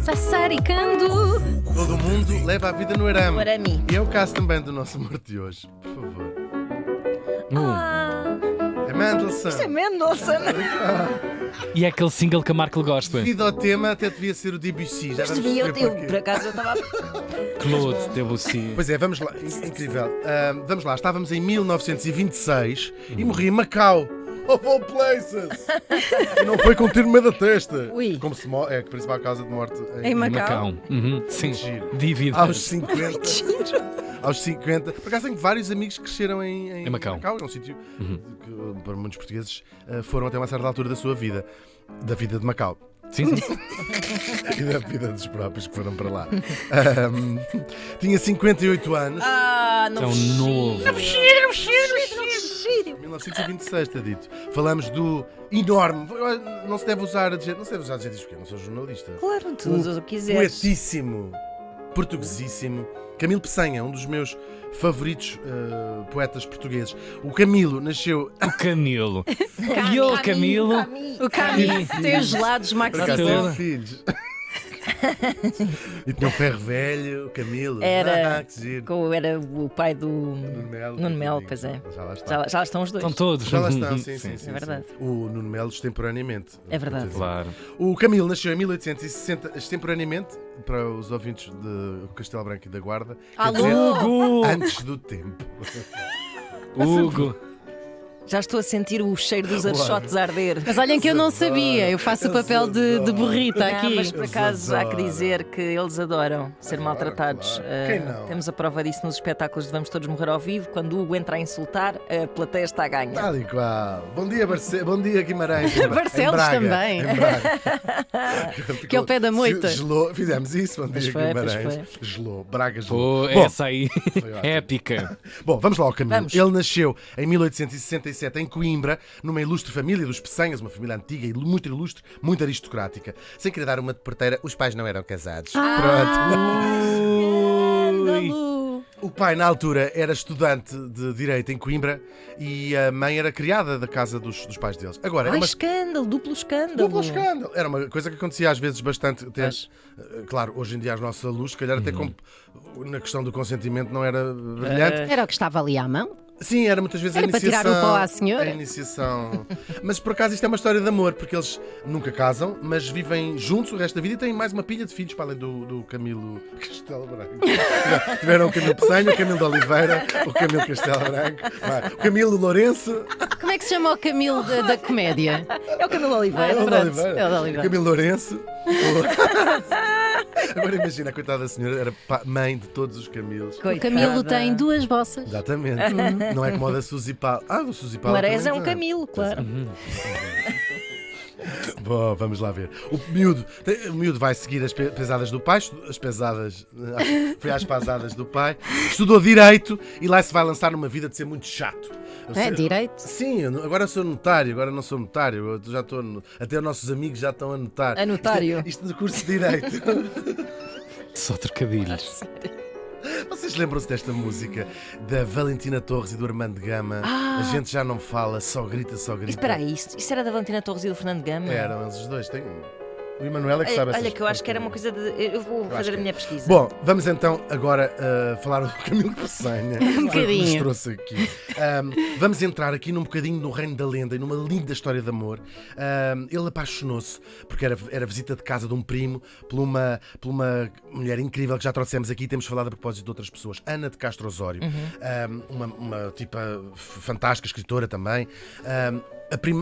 Sassaricando. Todo mundo leva a vida no arame. O arame. E é o caso também do nosso morto de hoje. Por favor. É Mendelssohn. Isto é Mendelssohn. E é aquele single que a Marco gosta. Devido ao tema, até devia ser o Debussy. Já vamos perceber porquê. Por acaso eu estava. Claude Debussy. Pois é, vamos lá. Incrível. Vamos lá. Estávamos em 1926 e morri em Macau. Of all places! E não foi com tiro no meio da testa. Ui. Como se é a principal causa de morte Em Macau. Macau. Sim, Giro. dívida. Aos 50. Aos 50. Por acaso tenho vários amigos que cresceram em Macau. É um sítio que para muitos portugueses foram até uma certa altura da sua vida. Da vida de Macau. Sim. E da vida dos próprios que foram para lá. Tinha 58 anos. Não Tão cheiro. novo. Não cheiro. 1926, está dito. Falamos do enorme. Não se deve usar adjetivos. Não se deve usar adjetivos porque eu não sou jornalista. Claro, tu usas o que quiseres. Poetíssimo, portuguesíssimo Camilo Peçanha, um dos meus favoritos poetas portugueses. O Camilo nasceu. O Camilo. E o Camilo. O Camilo tem os gelados Max Por acaso Tudo. teve filhos. E tinha um ferro velho, o Camilo. Era, Que giro. era o pai do Nuno Melo, pois é. Já lá está. Já lá estão os dois. Estão todos. Já lá estão, sim. É verdade. Sim. O Nuno Melo extemporaneamente. É verdade. Claro. O Camilo nasceu em 1860 extemporaneamente, para os ouvintes de Castelo Branco e da Guarda. Quer dizer, Hugo! antes do tempo. Hugo! Já estou a sentir o cheiro dos archotes a arder. Mas olhem que eu não sabia, eu faço o papel de burrita Não, aqui. mas por acaso há que dizer que eles adoram ser maltratados. claro. Quem não? Temos a prova disso nos espetáculos de Vamos Todos Morrer ao Vivo. Quando o Hugo entra a insultar, a plateia está a ganhar. Tal e qual. Bom dia, Bom dia, Guimarães. Barcelos Em Braga, também. em Braga. Que é o pé da moita. Gelou. Fizemos isso, bom Pois dia, foi, pois Guimarães. Gelou. Braga gelou. Pô, Bom, essa aí. ótimo. Épica. Bom, vamos lá ao Camilo. Vamos. Ele nasceu em 1867 em Coimbra, numa ilustre família dos Peçanhas, uma família antiga e muito ilustre, muito aristocrática. Sem querer dar uma de porteira, os pais não eram casados. Pronto. Ui. O pai, na altura, era estudante de Direito em Coimbra e a mãe era criada da casa dos pais deles. Agora, Ai, era uma escândalo, duplo escândalo. duplo escândalo. Era uma coisa que acontecia às vezes bastante. Até, Pois. claro, hoje em dia, à nossa luz, se calhar até na questão do consentimento não era brilhante. Era o que estava ali à mão. Sim, era muitas vezes Era a para iniciação. tirar o pó à senhora. A iniciação. Mas por acaso isto é uma história de amor, porque eles nunca casam, mas vivem juntos o resto da vida e têm mais uma pilha de filhos para além do Camilo Castelo Branco. Tiveram o Camilo Peçanha, o Camilo de Oliveira, o Camilo Castelo Branco, o Camilo Lourenço, Como é que se chama o Camilo da comédia? É o Camilo Oliveira. o de pronto, Oliveira, é o de o Oliveira. Camilo Lourenço. Agora imagina, a coitada da senhora era mãe de todos os Camilos. O Coitada. Camilo tem duas bossas. Exatamente. Não é como a da Suzy Paulo. O Suzy O Paulo. Marés é também um tem. Camilo, claro. Bom, vamos lá ver. O miúdo vai seguir as pesadas do pai, foi às pesadas do pai, estudou Direito e lá se vai lançar numa vida de ser muito chato. É, direito. Sim, agora sou notário, agora não sou notário, eu já estou. Até os nossos amigos já estão a notar. A notário. Isto do curso de Direito. Só trocadilhos. Vocês lembram-se desta música da Valentina Torres e do Armando Gama? A gente já não fala, só grita, só grita. Espera aí, isso era da Valentina Torres e do Fernando Gama? Eram eles os dois, tem. O Emanuel é que sabe Olha, essas que eu acho que era uma coisa de. Eu vou fazer que a minha pesquisa. Bom, vamos então agora falar do Camilo Peçanha. Foi o que nos bocadinho. trouxe aqui. Vamos entrar aqui num bocadinho no reino da lenda e numa linda história de amor. Ele apaixonou-se porque era visita de casa de um primo por uma mulher incrível que já trouxemos aqui e temos falado a propósito de outras pessoas. Ana de Castro Osório. Uma tipa fantástica, escritora também.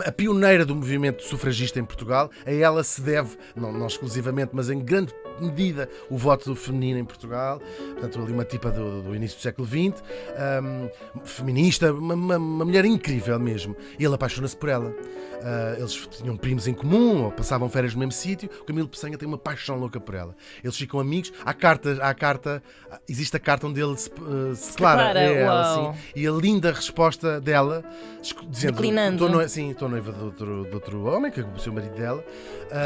A pioneira do movimento sufragista em Portugal, a ela se deve, não exclusivamente, mas em grande medida, o voto feminino em Portugal. Portanto, ali uma tipa do início do século XX, feminista, uma mulher incrível mesmo. E ele apaixona-se por ela. Eles tinham primos em comum, ou passavam férias no mesmo sítio. O Camilo Peçanha tem uma paixão louca por ela. Eles ficam amigos. Existe a carta onde ele se declara a ela, uau. assim, e a linda resposta dela, dizendo: Declinando. estou noiva de outro homem, que é o seu marido dela.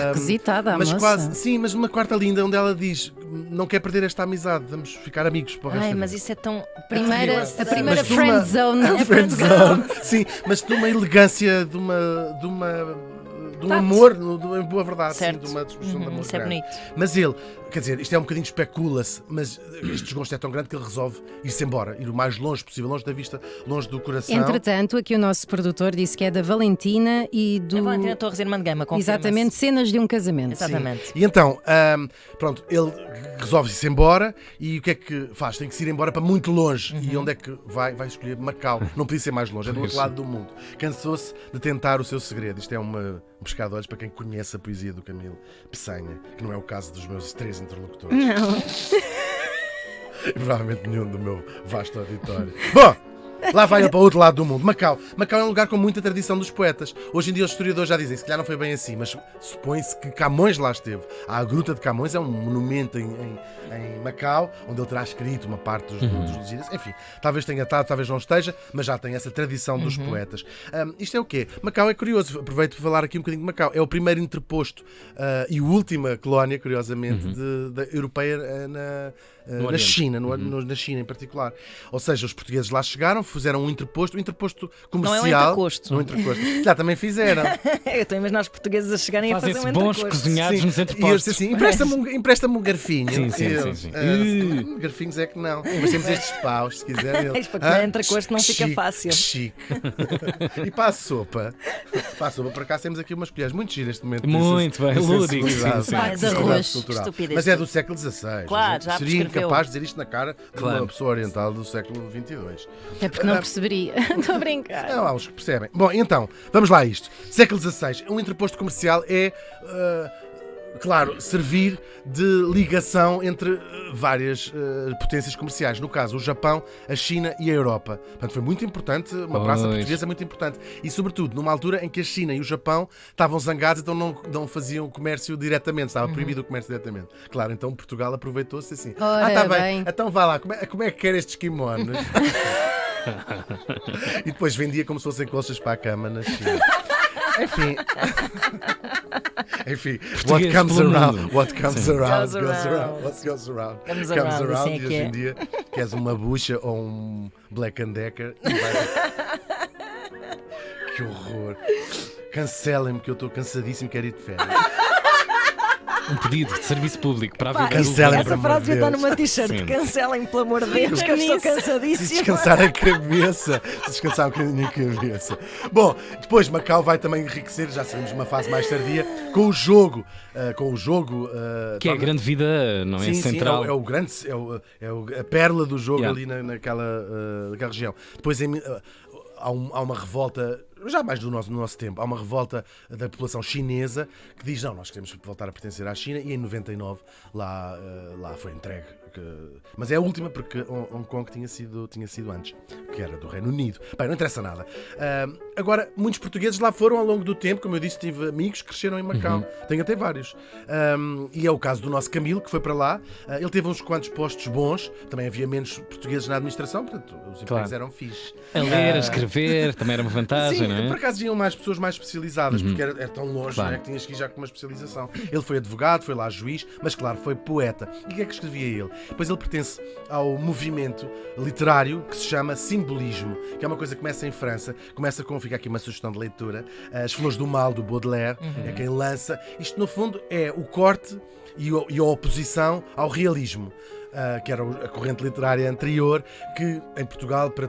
Requisitada a mas moça. quase, sim, mas uma quarta linda. linda onde ela diz: não quer perder esta amizade, vamos ficar amigos para o resto Ai, da mas vida. isso é tão. A primeira Mas de uma- friend zone. Friend zone. Sim, mas de uma elegância, de um Tato. amor, em boa verdade, sim, Certo. de uma discussão de amor Isso é grande. bonito. Mas ele, quer dizer, isto é um bocadinho especula-se, mas este desgosto é tão grande que ele resolve ir-se embora, ir o mais longe possível, longe da vista, longe do coração. Entretanto, aqui o nosso produtor disse que é da Valentina e do. A Valentina Torres Irmã de Gama, confirma-se. Exatamente, cenas de um casamento. Exatamente. E então, pronto, ele resolve ir-se embora e o que é que faz? Tem que se ir embora para muito longe. E onde é que vai? Vai escolher Macau. Não podia ser mais longe, é do outro lado do mundo. Cansou-se de tentar o seu segredo. Isto é um pescado de olhos para quem conhece a poesia do Camilo Peçanha, que não é o caso dos meus 3 interlocutores. Não. E provavelmente nenhum do meu vasto auditório. Bom, lá vai ele para o outro lado do mundo. Macau. Macau é um lugar com muita tradição dos poetas. Hoje em dia os historiadores já dizem, se calhar não foi bem assim, mas supõe-se que Camões lá esteve. A Gruta de Camões é um monumento em Macau, onde ele terá escrito uma parte dos Lusíadas. Enfim, talvez tenha estado, talvez não esteja, mas já tem essa tradição dos poetas. Isto é o quê? Macau é curioso. Aproveito para falar aqui um bocadinho de Macau. É o primeiro interposto e última colónia, curiosamente, europeia na Oriente. China, na China em particular. Ou seja, os portugueses lá chegaram, fizeram um interposto comercial. Não é um intercosto. Não é um intercosto. Já também fizeram. Eu estou a imaginar os portugueses a chegarem a fazer Fazem-se um bons entrecosto. cozinhados nos E eu disse entrepostos. assim: empresta-me um garfinho. Sim, sim, E eu, sim, sim. Garfinhos é que não. Mas temos estes paus, se quiser. Ele, Isto para comer entrecosto não fica fácil. Que chique. E para a sopa? Para a sopa, por acaso temos aqui umas colheres muito giras neste momento. Muito bem, de lúdico, sensibilidade, sim, sim. de Ah, de sensibilidade arroz. cultural. Estupidez. Mas é do século XVI. Claro, já Seria prescreveu. incapaz de dizer isto na cara de Claro. uma pessoa oriental do século XXII. Até porque não perceberia. Estou a brincar. Não, há uns que percebem. Bom, então, vamos lá a isto. Século XVI. Um interposto comercial é, claro, servir de ligação entre várias potências comerciais. No caso, o Japão, a China e a Europa. Portanto, foi muito importante, uma praça Pois. portuguesa muito importante. E, sobretudo, numa altura em que a China e o Japão estavam zangados, então não faziam comércio diretamente, estava proibido o comércio diretamente. Claro, então Portugal aproveitou-se assim. Ora Está bem, bem. então vá lá, como é que quer estes kimonos? E depois vendia como se fossem colchas para a cama na China. Enfim. Enfim, what Português comes pelo around, mundo. what comes Sim. around, Goes goes around, around. what goes around, Comes comes around, around. assim é E que hoje é. em dia queres uma bucha ou um Black and Decker e vai... Que horror. Cancelem-me que eu estou cansadíssimo, quero ir de férias. Um pedido de serviço público para a vida Cancelem, adulta. por Essa amor frase de devia estar Deus. numa t-shirt. Sim. Cancelem, pelo amor de Deus, que eu estou Nisso. cansadíssima. Descansar a cabeça. Descansar um bocadinho a cabeça. Bom, depois Macau vai também enriquecer, já sabemos, uma fase mais tardia, com o jogo. Que é a grande vida, não é? Sim, Central. sim, é o grande, a pérola do jogo Yeah. ali naquela região. Depois há uma revolta, já mais no nosso tempo, há uma revolta da população chinesa que diz: não, nós queremos voltar a pertencer à China, e em 99 lá foi entregue. Mas é a última, porque Hong Kong tinha sido antes, que era do Reino Unido. Bem, não interessa nada. Agora, muitos portugueses lá foram ao longo do tempo, como eu disse, tive amigos que cresceram em Macau. Tenho até vários. E é o caso do nosso Camilo, que foi para lá. Ele teve uns quantos postos bons, também havia menos portugueses na administração, portanto, os empregos Claro. eram fixes. A ler, a escrever, também era uma vantagem, Sim, não é? por acaso vinham mais pessoas mais especializadas, porque era tão longe, Claro. não é, que tinhas que ir já com uma especialização. Ele foi advogado, foi lá juiz, mas claro, foi poeta. E o que é que escrevia ele? Pois ele pertence ao movimento literário que se chama simbolismo, que é uma coisa que começa em França, começa com, fica aqui uma sugestão de leitura, As Flores do Mal, do Baudelaire, é quem lança. Isto, no fundo, é o corte e a oposição ao realismo. Que era a corrente literária anterior, que em Portugal, para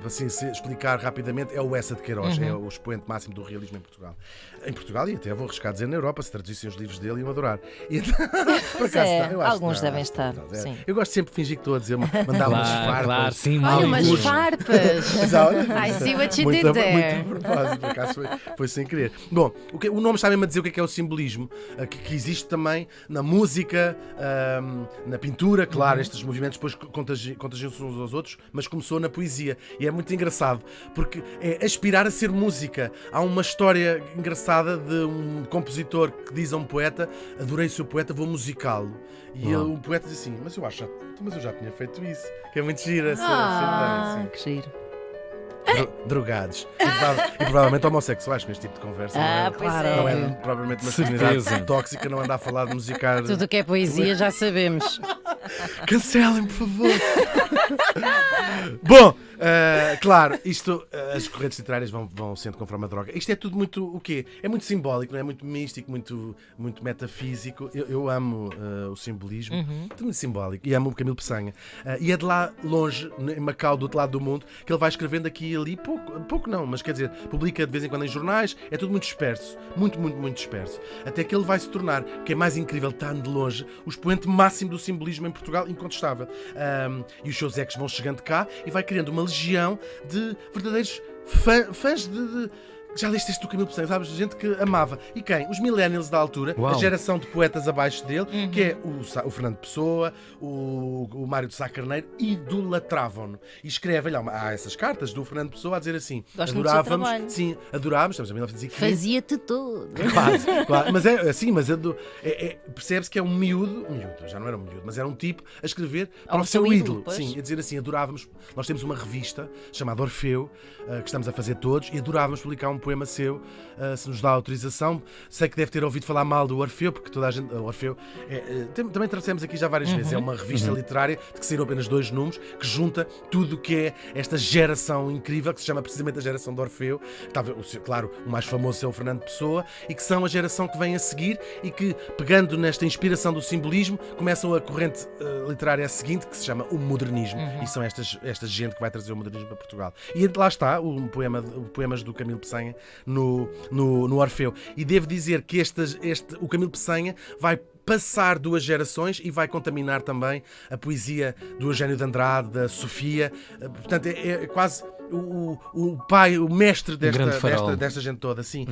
assim se explicar rapidamente, é o Essa de Queiroz, é o expoente máximo do realismo em Portugal. Em Portugal, e até vou arriscar dizer na Europa, se traduzissem os livros dele, iam adorar. E, por acaso, é, eu acho alguns que devem estar, não, sim. Eu gosto sempre de fingir que estou a dizer, mandar umas farpas. Claro, sim, Olha, umas muito. farpas. Mas, olha, I see what you muito, did there. Muito a propósito, por acaso foi sem querer. Bom, o nome está mesmo a dizer o que é o simbolismo, que existe também na música, na pintura, claro, estes movimentos depois contagiam-se uns aos outros, mas começou na poesia. E é muito engraçado, porque é aspirar a ser música. Há uma história engraçada de um compositor que diz a um poeta: adorei o seu poeta, vou musicá-lo. E o poeta diz assim: mas eu já tinha feito isso. Que é muito giro essa ideia. Que giro. drogados. E provavelmente homossexuais com este tipo de conversa. Pois Não é. é propriamente masculinidade Certeza. tóxica, não anda a falar de musicar. Tudo o que é poesia já sabemos. Cancelem, por favor. Bom, claro, isto, as correntes literárias vão sendo conforme a droga. Isto é tudo muito o quê? É muito simbólico, não é? Muito místico, muito metafísico. Eu amo o simbolismo, tudo muito simbólico. E amo o Camilo Peçanha. E é de lá longe, em Macau, do outro lado do mundo, que ele vai escrevendo aqui e ali, pouco não, mas quer dizer, publica de vez em quando em jornais, é tudo muito disperso, muito disperso. Até que ele vai se tornar, o que é mais incrível, está de longe, o expoente máximo do simbolismo em Portugal, incontestável. E os seus ex vão chegando cá e vai criando uma legião de verdadeiros fãs de já leste este do Camilo Peçanha, sabes? Gente que amava. E quem? Os millennials da altura, Uau. a geração de poetas abaixo dele, que é o Fernando Pessoa, o Mário de Sá Carneiro, idolatravam-no. E escreve, olha, há essas cartas do Fernando Pessoa a dizer assim: Gosto muito do seu adorávamos, trabalho. sim, adorávamos, estamos em 1915. Fazia-te tudo. Quase, quase. Mas é assim, percebe-se que é um miúdo, já não era um miúdo, mas era um tipo a escrever para Ao o seu seu ídolo. ídolo, pois. Sim, a dizer assim, adorávamos. Nós temos uma revista chamada Orfeu, que estamos a fazer todos, e adorávamos publicar um poema seu, se nos dá autorização. Sei que deve ter ouvido falar mal do Orfeu, porque toda a gente. O Orfeu também trouxemos aqui já várias vezes. É uma revista literária de que saíram apenas 2 números, que junta tudo o que é esta geração incrível, que se chama precisamente a geração de Orfeu. Claro, o mais famoso é o Fernando Pessoa, e que são a geração que vem a seguir e que, pegando nesta inspiração do simbolismo, começam a corrente literária seguinte, que se chama o modernismo. E são esta gente que vai trazer o modernismo para Portugal. E lá está poemas do Camilo Peçanha no Orfeu. E devo dizer que o Camilo Peçanha vai passar 2 gerações e vai contaminar também a poesia do Eugénio de Andrade, da Sofia. Portanto, é quase o pai, o mestre Grande farol. desta gente toda, sim.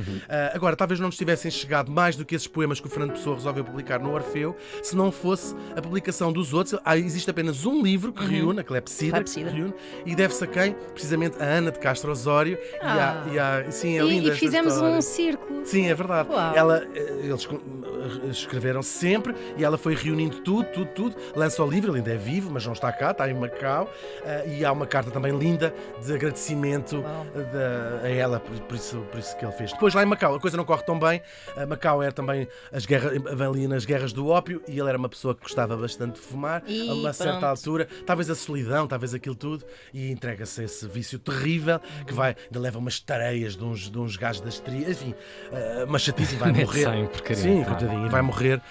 Agora, talvez não nos tivessem chegado mais do que esses poemas que o Fernando Pessoa resolveu publicar no Orfeu, se não fosse a publicação dos outros. Existe apenas um livro que reúne, a Clepsidra, que reúne, e deve-se a quem? Precisamente a Ana de Castro Osório. Sim, é linda E esta fizemos história. um círculo. Sim, é verdade. Uau. Eles escreveram sempre e ela foi reunindo tudo. Lança o livro, ele ainda é vivo, mas não está cá, está em Macau. E há uma carta também linda de agradecimento a ela por isso que ele fez. Depois lá em Macau a coisa não corre tão bem. Macau era também ali nas guerras do ópio, e ele era uma pessoa que gostava bastante de fumar. A uma certa altura, talvez a solidão, talvez aquilo tudo, e entrega-se a esse vício terrível que ainda leva umas tareias de uns gajos das trias, enfim, uma chatice, e vai morrer. Sem porcaria. Sim, coitadinho, e vai morrer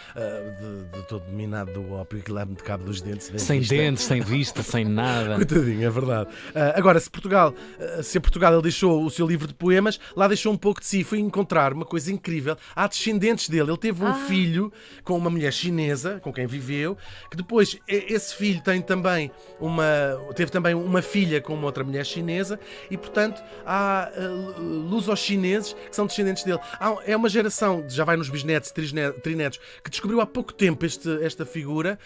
de todo dominado do ópio, que leva-me de cabo dos dentes. Sem dentes, sem vista, sem nada. Coitadinho, é verdade. Agora, se em Portugal ele deixou o seu livro de poemas, lá deixou um pouco de si, foi encontrar uma coisa incrível. Há descendentes dele. Ele teve um filho com uma mulher chinesa, com quem viveu, que depois esse filho teve também uma filha com uma outra mulher chinesa, e portanto há luso-chineses que são descendentes dele. É uma geração, já vai nos bisnetos e trinetos, que descobriu há pouco tempo esta figura.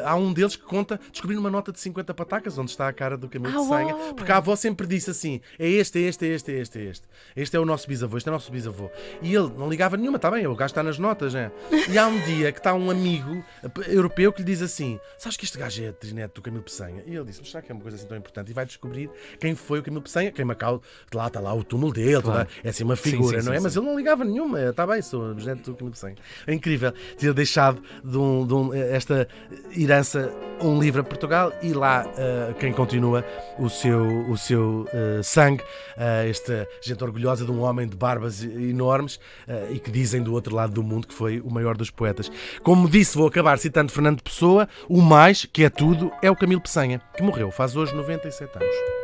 Há um deles que conta descobrir uma nota de 50 patacas onde está a cara do Camilo Peçanha, porque a avó sempre disse assim: é este. Este é o nosso bisavô, este é o nosso bisavô. E ele não ligava nenhuma, está bem, o gajo está nas notas, né? E há um dia que está um amigo europeu que lhe diz assim: sabes que este gajo é trineto do Camilo Peçanha? E ele disse: mas será que é uma coisa assim tão importante? E vai descobrir quem foi o Camilo Peçanha, que em Macau, lá está lá o túmulo dele, Claro. é assim uma figura, Sim, não é? sim. Mas ele não ligava nenhuma, está bem, sou bisneto do Camilo Peçanha. É incrível ter deixado esta herança um livro a Portugal, e lá quem continua o seu sangue, esta gente orgulhosa de um homem de barbas enormes, e que dizem do outro lado do mundo que foi o maior dos poetas. Como disse, vou acabar citando Fernando Pessoa: o mais, que é tudo, é o Camilo Peçanha, que morreu faz hoje 97 anos.